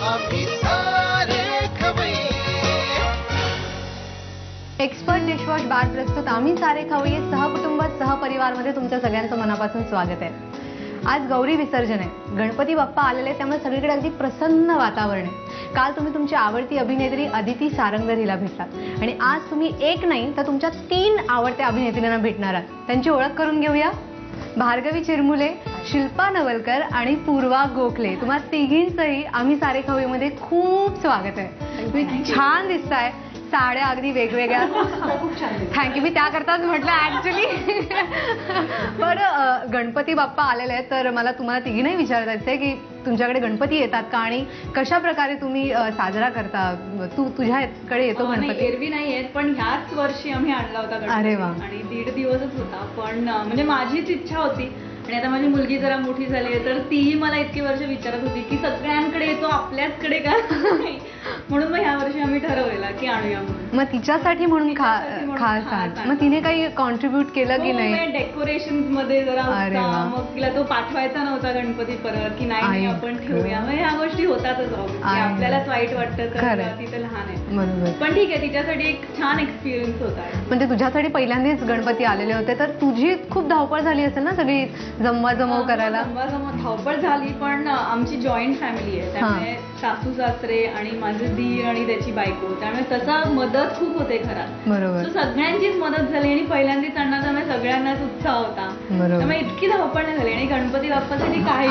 आम्ही सारे खवय्ये. एक्सपर्ट डिशवॉश बार प्रस्तुत आम्ही सारे खवय्ये सहकुटुंब सहपरिवारमध्ये तुमच्या सगळ्यांचं मनापासून स्वागत आहे. आज गौरी विसर्जन आहे. गणपती बाप्पा आलेले आहेत, त्यामुळे सगळीकडे अगदी प्रसन्न वातावरण आहे. काल तुम्ही तुमची आवडती अभिनेत्री अदिती सारंगधर हिला भेटलात आणि आज तुम्ही एक नाही तर तुमच्या 3 आवडत्या अभिनेत्रींना भेटणार आहात. त्यांची ओळख करून घेऊया. भार्गवी चिरमुले, शिल्पा नवलकर आणि पूर्वा गोखले. तुम्हा तिघींचंही आम्ही सारे खवय्येमध्ये खूप स्वागत आहे. तुम्ही छान दिसताय, साड्या अगदी वेगवेगळ्या. थँक्यू. मी त्याकरताच म्हटलं ऍक्च्युली. बरं, गणपती बाप्पा आलेले आहेत तर मला तुम्हाला तिघींनाही विचारायचं आहे की तुमच्याकडे गणपती येतात का आणि कशा प्रकारे तुम्ही साजरा करता. तुझ्याकडे येतो गणपती? एरवी नाही येत, पण ह्याच वर्षी आम्ही आणला होता गणपती. अरे वा. आणि 1.5 दिवसच होता. पण म्हणजे माझीच इच्छा होती आणि आता माझी मुलगी जरा मोठी झाली आहे तर तीही मला इतकी वर्ष विचारत होती की सगळ्यांकडे येतो आपल्याचकडे का नाही. म्हणून मग ह्या वर्षी आम्ही ठरवलेला की आणूया म्हणून. मग तिच्यासाठी म्हणून खास आण. मग तिने काही कॉन्ट्रीब्युट केलं की नाही? डेकोरेशन मध्ये जरा होता. मग तिला तो पाठवायचा नव्हता गणपती परत की नाही आपण ठेवूया. मग ह्या गोष्टी होतातच आपल्यालाच वाईट वाटतं तर तिथे लहान आहे. बरोबर. पण ठीक आहे, तिच्यासाठी एक छान एक्सपिरियन्स होता. म्हणजे तुझ्यासाठी पहिल्यांदाच गणपती आलेले होते तर तुझी खूप धावपळ झाली असेल ना सगळी जमवाजमव करायला? धावपळ झाली, पण आमची जॉईंट फॅमिली आहे त्यामुळे सासू सासरे आणि माझे दीर आणि त्याची बायको, त्यामुळे तसा मदत खूप होते घरात. बरोबर. सगळ्यांचीच मदत झाली आणि पहिल्यांदाच आणणार त्यामुळे सगळ्यांनाच उत्साह होता. त्यामुळे इतकी धावपळ नाही झाली. आणि गणपती बाप्पासाठी काय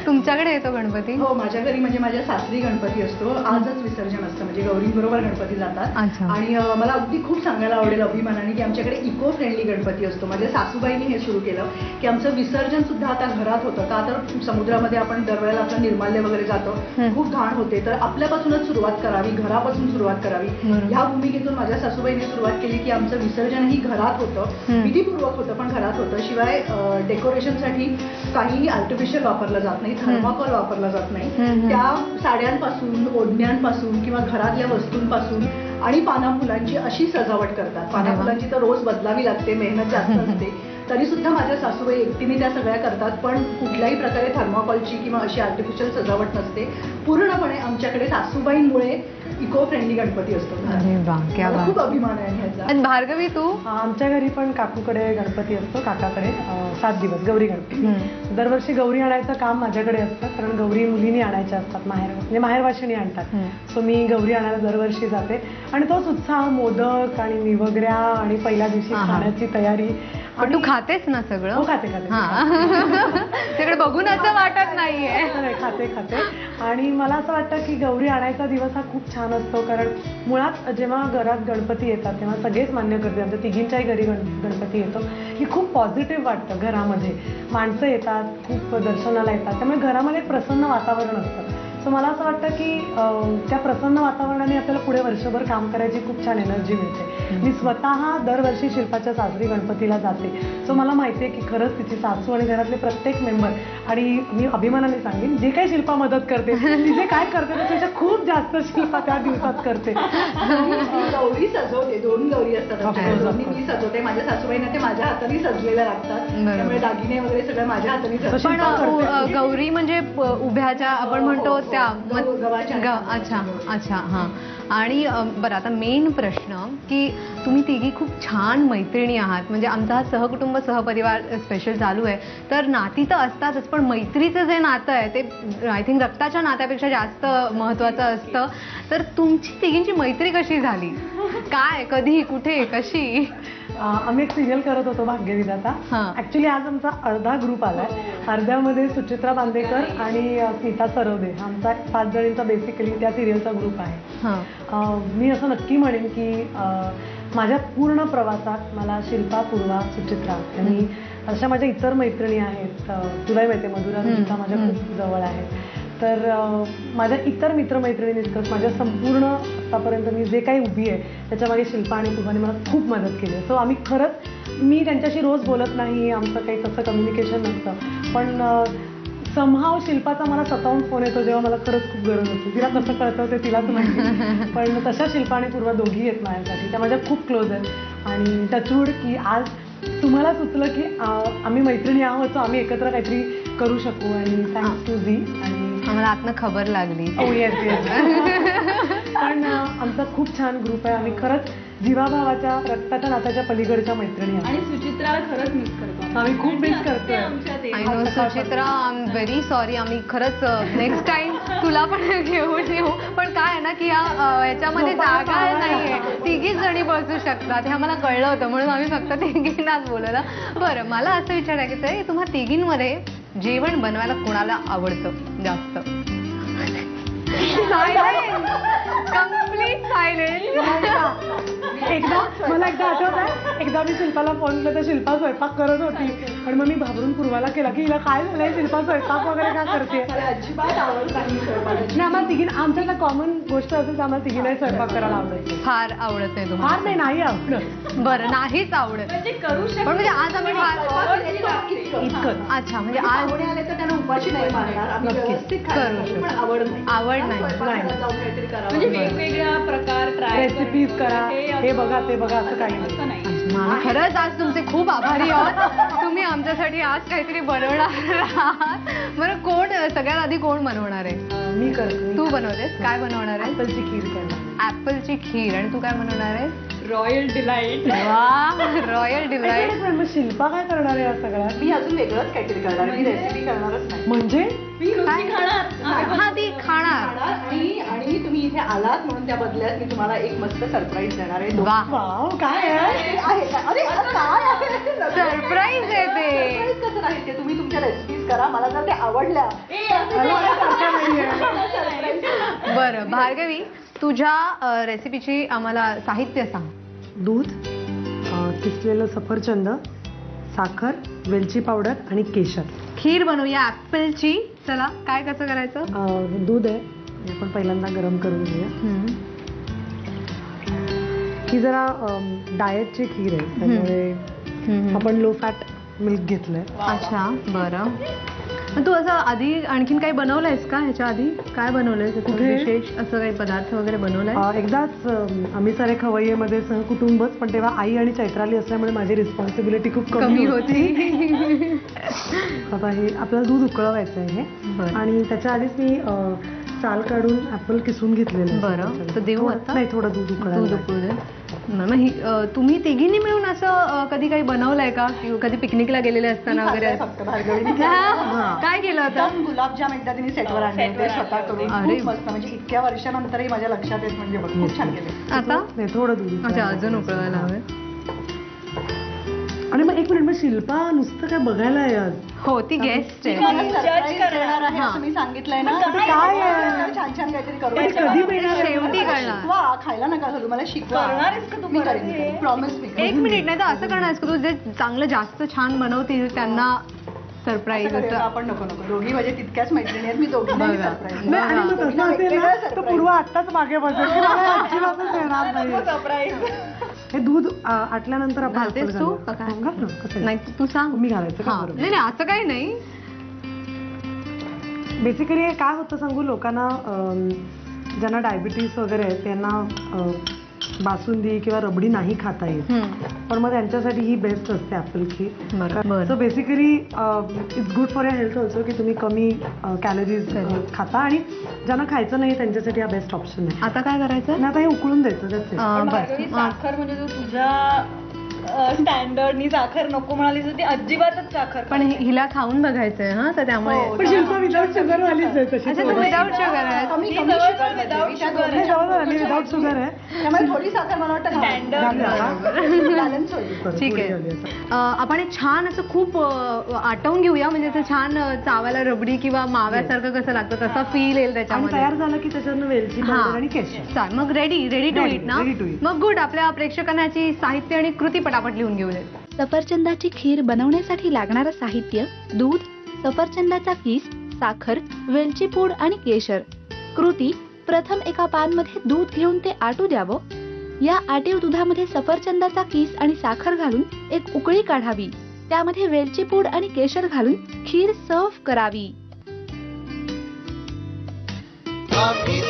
तुमच्याकडे येतो गणपती? हो, माझ्या घरी म्हणजे माझ्या सासरी गणपती असतो. आजच विसर्जन असतं, म्हणजे गौरींबरोबर गणपती जातात. आणि मला अगदी खूप सांगायला आवडेल अभिमानाने की आमच्याकडे इको फ्रेंडली गणपती असतो. माझ्या सासूबाईंनी हे सुरू केलं की आमचं विसर्जन सुद्धा आता घरात होतं. का तर समुद्रामध्ये आपण दरवेळेला आपलं निर्माल्य वगैरे जातो, खूप घाण होते, तर आपल्यापासूनच सुरुवात करावी, घरापासून सुरुवात करावी. ह्या भूमिकेतून माझ्या सासूबाईंनी सुरुवात केली की आमचं विसर्जनही घरात होतं, विधीपूर्वक होतं पण घरात होतं. शिवाय डेकोरेशनसाठी काहीही आर्टिफिशियल वापरलं जात नाही, थर्माकोल वापरला जात नाही. त्या साड्यांपासून, ओढण्यांपासून किंवा घरातल्या वस्तूंपासून आणि पाना फुलांची अशी सजावट करतात. पाना फुलांची तर रोज बदलावी लागते, मेहनत जास्त असते, तरी सुद्धा माझ्या सासूबाई एकटीने त्या सगळ्या करतात. पण कुठल्याही प्रकारे थर्माकोलची किंवा अशी आर्टिफिशियल सजावट नसते. पूर्णपणे आमच्याकडे सासूबाईंमुळे इको फ्रेंडली गणपती असतो. खूप अभिमान आहे ह्याचा. भार्गवी, तू? आमच्या घरी पण काकूकडे गणपती असतो, काकाकडे 7 दिवस गौरी गणपती. दरवर्षी गौरी आणायचं काम माझ्याकडे असतं, कारण गौरी मुलींनी आणायच्या असतात, म्हणजे माहेरवाशिणी आणतात. सो मी गौरी आणायला दरवर्षी जाते आणि तोच उत्साह, मोदक आणि निवगऱ्या आणि पहिल्या दिवशी खाण्याची तयारी. पण तू खातेस ना सगळं? हो, खाते. तिकडे बघून असं वाटत नाहीये. खाते. आणि मला असं वाटतं की गौरी आणायचा दिवस हा खूप छान असतो, कारण मुळात जेव्हा घरात गणपती येतात तेव्हा सगळेच मान्य करते, आमच्या तिघींच्याही घरी गणपती येतो की खूप पॉझिटिव्ह वाटतं. घरामध्ये माणसं येतात, खूप दर्शनाला येतात, त्यामुळे घरामध्ये प्रसन्न वातावरण असतं. सो मला असं वाटतं की त्या प्रसन्न वातावरणाने आपल्याला पुढे वर्षभर काम करायची खूप छान एनर्जी मिळते. मी स्वतः दरवर्षी शिल्पाच्या सासरी गणपतीला जाते. सो मला माहिती आहे की खरंच तिची सासू आणि घरातले प्रत्येक मेंबर, आणि मी अभिमानाने सांगेन जे काही शिल्पा मदत करते, तिचे काय करते त्याच्यापेक्षा खूप जास्त शिल्पा त्या दिवसात करते. गौरी सजवते, 2 गौरी असतात. मी सजवते, माझ्या सासूबाईंना ते माझ्या हाताने सजलेल्या लागतात, त्यामुळे दागिने वगैरे सगळं माझ्या हाताने. पण गौरी म्हणजे उभ्याच्या आपण म्हणतो त्या अच्छा. हां. आणि बरं, आता मेन प्रश्न की तुम्ही तिघी खूप छान मैत्रिणी आहात. म्हणजे आमचा हा सहकुटुंब सहपरिवार स्पेशल चालू आहे तर नाती तर असतातच, पण मैत्रीचं जे नातं आहे ते आय थिंक रक्ताच्या नात्यापेक्षा जास्त महत्त्वाचं असतं. तर तुमची तिघींची मैत्री कशी झाली? काय, कधी, कुठे, कशी? आम्ही एक सिरियल करत होतो, भाग्यविधाता. ऍक्च्युली आज आमचा अर्धा ग्रुप आलाय. अर्ध्यामध्ये सुचित्रा बांदेकर आणि स्मिता सरवदे, आमचा 5 जणींचा बेसिकली त्या सिरियलचा ग्रुप आहे. मी असं नक्की म्हणेन की माझ्या पूर्ण प्रवासात मला शिल्पा, पूर्वा, सुचित्रा आणि अशा माझ्या इतर मैत्रिणी आहेत. तुलाही माहिती आहे, मधुरा, रुचिता माझ्या खूप जवळ आहेत. तर माझ्या इतर मित्रमैत्रिणींनीच माझ्या संपूर्ण आतापर्यंत मी जे काही उभी आहे त्याच्यामागे शिल्पा आणि पूर्वाने मला खूप मदत केली आहे. सो आम्ही खरंच, मी त्यांच्याशी रोज बोलत नाही, आमचं काही तसं कम्युनिकेशन नसतं, पण समहाव शिल्पाचा मला स्वतःहून फोन येतो जेव्हा मला खरंच खूप गरज असते. तिला कसं कळतं ते तिलाच माहिती, पण तशा शिल्पा आणि पूर्वा दोघी आहेत माझ्यासाठी, त्या माझ्या खूप क्लोज आहेत. आणि टचवूड की आज तुम्हाला सुचलं की आम्ही मैत्रिणी आहोत, सो आम्ही एकत्र काहीतरी करू शकू. आणि थँक्स टू झी आणि आम्हाला आतनं खबर लागली. Oh, yes, yes. पण आमचा खूप छान ग्रुप आहे. आम्ही खरंच जीवाभावाच्या रक्ताच्या नात्याच्या पलीकडच्या मैत्रिणी आहोत. आणि सुचित्राला खरंच मिस करतो आम्ही खूप मिस करतोय. आमच्या ते I know Suchitra, I am very sorry. आम्ही खरंच नेक्स्ट टाइम तुला पण घेऊन येऊ. पण काय आहे ना की याच्यामध्ये जागा नाहीये, तिघीच जणी बसू शकतात हे आम्हाला कळलं होतं, म्हणून आम्ही फक्त तिघींनाच बोलवलं. बरं, मला असं विचारायचं आहे, तुम्हा तिघींमध्ये जेवण बनवायला कोणाला आवडतं जास्त? Complete silent. मला एकदा आठवत आहे, एकदा मी शिल्पाला फोन केला तर शिल्पा स्वयंपाक करत होती आणि मग मी घाबरून पूर्वाला केला की हिला काय झालंय, शिल्पा स्वयंपाक वगैरे का करते. मला अजिबात आवडत नाही स्वयंपाकाची. नाही, आम्हाला तिघींना आमच्यातला कॉमन गोष्ट असेल तर आम्हाला तिघींना स्वयंपाक करायला आवडायचं. फार आवडत नाही फार तुम्हाला? नाही आवडत. बरं, नाहीच आवडत. म्हणजे करू शकतो पण म्हणजे आज आम्ही इतकं. अच्छा, म्हणजे आज पाहुणे आले तर त्यांना उपाशी नाही मारणार, आम्ही नक्कीच. व्यवस्थित करू खायला शकतो. पण आवड नाही. आवड नाही. स्वयंपाकाला जाऊन काहीतरी करावं. म्हणजे वेगवेगळ्या प्रकार ट्राय रेसिपीज करा, हे बघा ते बघा, असं काही नाही. असं नाही. आम्ही खरंच आज तुमचे खूप आभारी आहोत. तुम्ही आमच्यासाठी आज काहीतरी बनवणार आहात. बरं, कोण सगळ्यात आधी कोण बनवणार आहे? मी करते. तू बनवतेस? काय बनवणार आहे? ऍपलची खीर करणार. ऍपलची खीर. आणि तू काय बनवणार आहे? Royal delight. वा, रॉयल डिलाइट. मग शिल्पा काय करणार आहे या सगळ्यात? मी अजून वेगळंच काहीतरी करणार, मी रेसिपी करणारच नाही. म्हणजे मी नुसती खाणार. हा, ती खाणार. आणि तुम्ही इथे आलात म्हणून त्या बदल्यात मी तुम्हाला एक मस्त सरप्राईज देणार आहे. वा, वाव, काय आहे? आहे का? अरे काय आहे? सरप्राईज आहे ते. Surprise कसं राहील ते? तुम्ही तुमच्या रेसिपीज करा, मला जर ते आवडल्या मला काय सारखं नाहीये. बरं भार्गवी, तुझ्या रेसिपीची आम्हाला साहित्य सांग. दूध, किसलेलं सफरचंद, साखर, वेलची पावडर आणि केशर. खीर बनवूया ऍपलची. चला, काय कसं करायचं? दूध आहे, हे आपण पहिल्यांदा गरम करून घेऊया. ही जरा डाएटची खीर आहे, त्यामुळे आपण लो फॅट मिल्क घेतलंय. अच्छा, बरं. तू असं आधी आणखीन काही बनवलंयस का? ह्याच्या आधी काय बनवलंयस? कुठे? विशेष असं काही पदार्थ वगैरे बनवलाय? एकदाच आम्ही सारे खवय्येमध्ये सहकुटुंबच, पण तेव्हा आई आणि चैत्राली असल्यामुळे माझी रिस्पॉन्सिबिलिटी खूप कमी होती. आता हे आपल्याला दूध उकळवायचं आहे बरं. आणि त्याच्या आधीच मी साल काढून ऍपल किसून घेतलेलं आहे. बरं, तर देऊ आता? नाही, थोडं दूध दूध उकळायला. उकळू दे. तुम्ही तिघींनी मिळून असं कधी काही बनवलंय का? किंवा कधी पिकनिकला गेलेले असताना वगैरे? फक्त भार्गवीने काय केलं होतं? एकदम गुलाबजाम एकदा तिने सेटवर आणले होते स्वतः करून. अरे. खूप मस्त, म्हणजे इतक्या वर्षानंतरही माझ्या लक्षात येत, म्हणजे बघ, खूप छान केले. आता नाही, थोडं दूध अच्छा, उकळायला. अजून उकळवायला हवे. आणि मग एक मिनिट, मग शिल्पा नुसतं काय बघायला आहे आज? हो, ती गेस्ट ती आहे. मला judge surprise करणार. देणार आहे असं मी सांगितलंय ना. पण काय आहे? छान छान काहीतरी करू. पण कधी मिळणार आहे? शेवटी मला कळणार. शिकवा, खायला नका घालू, मला शिकवा. करणार आहेस का तू मी परत करेन, हे? Promise me. एक मिनिट, नाही तर असं करणार आहेस का तू जे चांगलं जास्त छान बनवतील त्यांना सरप्राईज असं करूया, असं? आपण नको दोघी म्हणजे तितक्याच मैत्रिणी आहेत, मी दोघींना बघा. सरप्राईज. नाही, आणि मग तसं असेल ना तर पूर्व आत्ताच मागे बसेल की मला अजिबातच येणार नाही. सरप्राईज. हे दूध आटल्यानंतर आपण घालतेस apple तू? घालूया. का काय? घाल ना, कसं आहे? नाही, तू सांग. मी घालायचं का? हा. बरोबर. नाही नाही, असं काही नाही. बेसिकली काय होतं सांगू, लोकांना ज्यांना डायबिटीस वगैरे आहे त्यांना बासुंदी किंवा रबडी नाही खाता येत, पण मग त्यांच्यासाठी ही बेस्ट असते ऍपल खीर. बरं. So basically it's good for your health also, की तुम्ही कमी कॅलरीज खाता, आणि ज्यांना खायचं नाही त्यांच्यासाठी हा बेस्ट ऑप्शन आहे. आता काय करायचं? आणि आता हे उकळून द्यायचं, that's it. पण बस. भार्गवी, साखर म्हणजे तू तुझ्या स्टँडर्डनी साखर नको म्हणालीस ती अजिबातच साखर. पण हिला खाऊन बघायचंय हा, तर त्यामुळे. पण शिल्पा विदाउट शुगर वालीच आहे तशी. अच्छा, तू विदाउट शुगर आहे? कमी ती कमी जवळ शुगर without मध्ये. त्या sugar आहे. दोघींच्या जवळ आली विदाउट शुगर आहे. त्यामुळे थोडी साखर मला वाटतं बॅलन्स होईल. ठीक आहे. आपण एक छान असं खूप आटवून घेऊया, म्हणजे असं छान चावायला रबडी किंवा माव्यासारखं कसं लागतं तसं फील येईल आणि त्याच्यामध्ये. तयार झालं की त्याच्यानं वेलची पावडर आणि केशर. चाल, मग रेडी टू Ready, इट ना? ready to eat. मग गुड. आपल्या प्रेक्षकांना याची साहित्य आणि कृती पटापट लिहून घेऊन येईल. सफरचंदाची खीर बनवण्यासाठी लागणारं साहित्य: दूध, सफरचंदाचा किस, साखर, वेलची पूड आणि केशर. कृती: प्रथम एका पॅनमध्ये दूध घेऊन ते आटू द्यावं. या आटीव दुधामध्ये सफरचंदाचा किस आणि साखर घालून एक उकळी काढावी. त्यामध्ये वेलची पूड आणि केशर घालून खीर सर्व्ह करावी. आम्ही